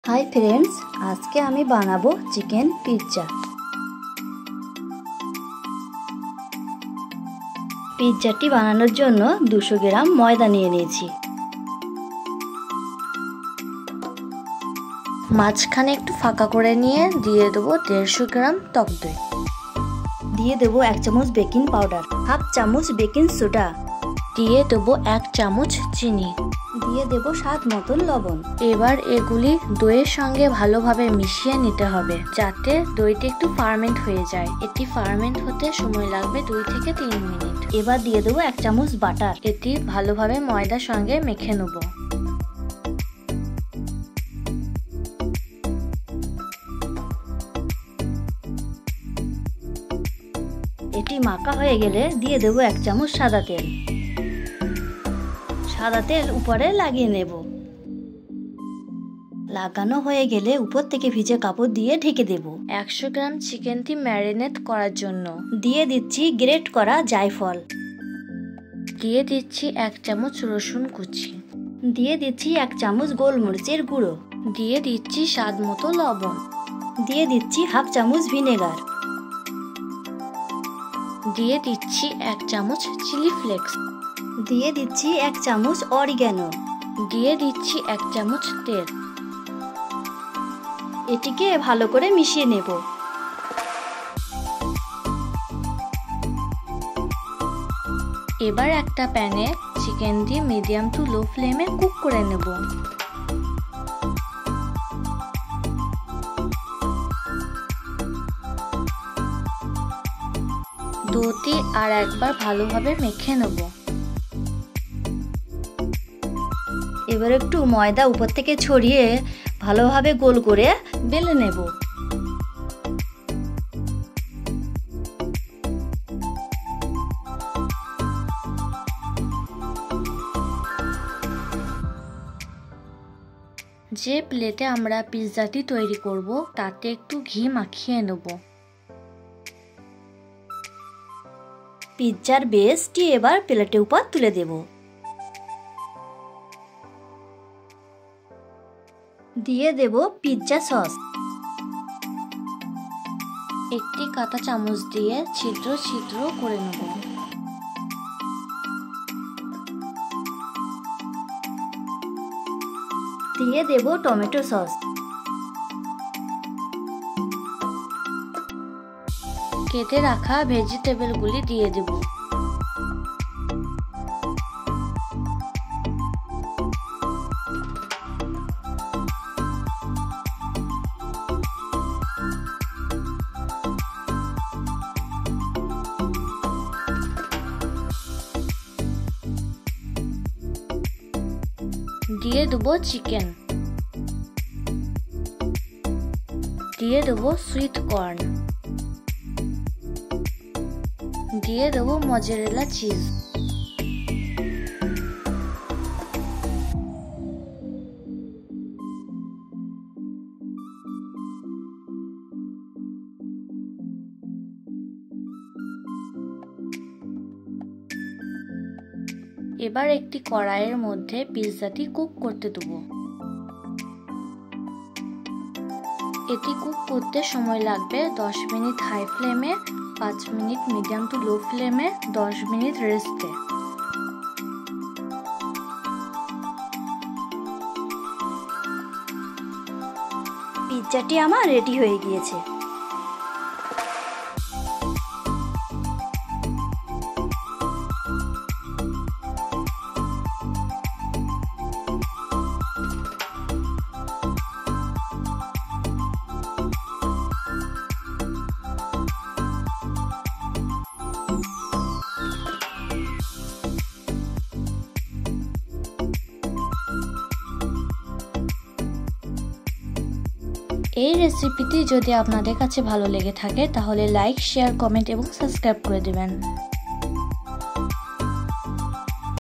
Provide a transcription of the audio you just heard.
Hi friends, आज के आमी बानाबो चिकेन पिज्जा। पिज्जाटी बानानोर जोन्नो 200 ग्राम मयदा निये निয়েছি। মাঝখানে একটু ফাঁকা করে নিয়ে দিয়ে দেব 150 গ্রাম টক দই। দিয়ে দেব 1 চামচ বেকিং পাউডার, হাফ চামচ বেকিং সোডা, দিয়ে দেব 1 চামচ চিনি, দিয়ে দেব স্বাদ মতো লবণ। এবার এগুলি দইয়ের সঙ্গে ভালোভাবে মিশিয়ে নিতে হবে যাতে দইটি একটু ফার্মেন্ট হয়ে যায়। এটি ফার্মেন্ট হতে সময় লাগবে 2 থেকে 3 মিনিট। এবার দিয়ে দেব 1 চামচ বাটার। এটি ভালোভাবে ময়দার সঙ্গে মেখে নেব। এটি মাখা হয়ে গেলে দিয়ে দেব 1 চামচ সাদা তেল। সাদা তেল উপরে লাগিয়ে নেব। লাগানো হয়ে গেলে উপর থেকে ভিজে কাপড় দিয়ে ঢেকে দেব। 100 গ্রাম চিকেনটি ম্যারিনেট করার জন্য দিয়ে দিচ্ছি গ্রেট করা জায়ফল, দিয়ে দিচ্ছি 1 চামচ রসুন কুচি, দিয়ে দিচ্ছি 1 চামচ গোলমরিচের গুঁড়ো, দিয়ে দিচ্ছি স্বাদ মতো লবণ, দিয়ে দিচ্ছি হাফ চামচ ভিনেগার, দিয়ে দিচ্ছি 1 চামচ চিলি ফ্লেক্স, দিয়ে দিচ্ছি 1 চামচ অরিগ্যানো, দিয়ে দিচ্ছি 1 চামচ তেল। এটিকে ভালো করে মিশিয়ে নেব। এবার একটা প্যানে চিকেন দিয়ে মিডিয়াম টু লো ফ্লেমে কুক করে নেব। দইটি আর একবার ভালোভাবে মেখে নেব। এবার একটু ময়দা উপর থেকে ছড়িয়ে ভালোভাবে গোল করে বেলে নেব। যে প্লেটে আমরা পিৎজাটি তৈরি করব তাতে একটু ঘি মাখিয়ে নেব। পিৎজার বেসটি এবার প্লেটের উপর তুলে দেব। দিয়ে দেব পিৎজা সস। একটি কাঁটা চামচ দিয়ে ছিদ্র ছিদ্র করে নেব। দিয়ে দেব টমেটো সস। কেটে রাখা ভেজিটেবলগুলি দিয়ে দেব। দিয়ে দেবো চিকেন, দিয়ে দেবো সুইট কর্ন, দিয়ে দেবো মজারেলা চিজ। এবার একটি কড়াইয়ের মধ্যে পিৎজাটি কুক করতে দেব। এটি কুক করতে সময় লাগবে 10 মিনিট হাই ফ্লেমে, 5 মিনিট মিডিয়াম টু লো ফ্লেমে, 10 মিনিট রেস্টে। পিৎজাটি আমার রেডি হয়ে গিয়েছে। এই রেসিপিটি যদি আপনাদের কাছে ভালো লেগে থাকে তাহলে লাইক, শেয়ার, কমেন্ট এবং সাবস্ক্রাইব করে দিবেন।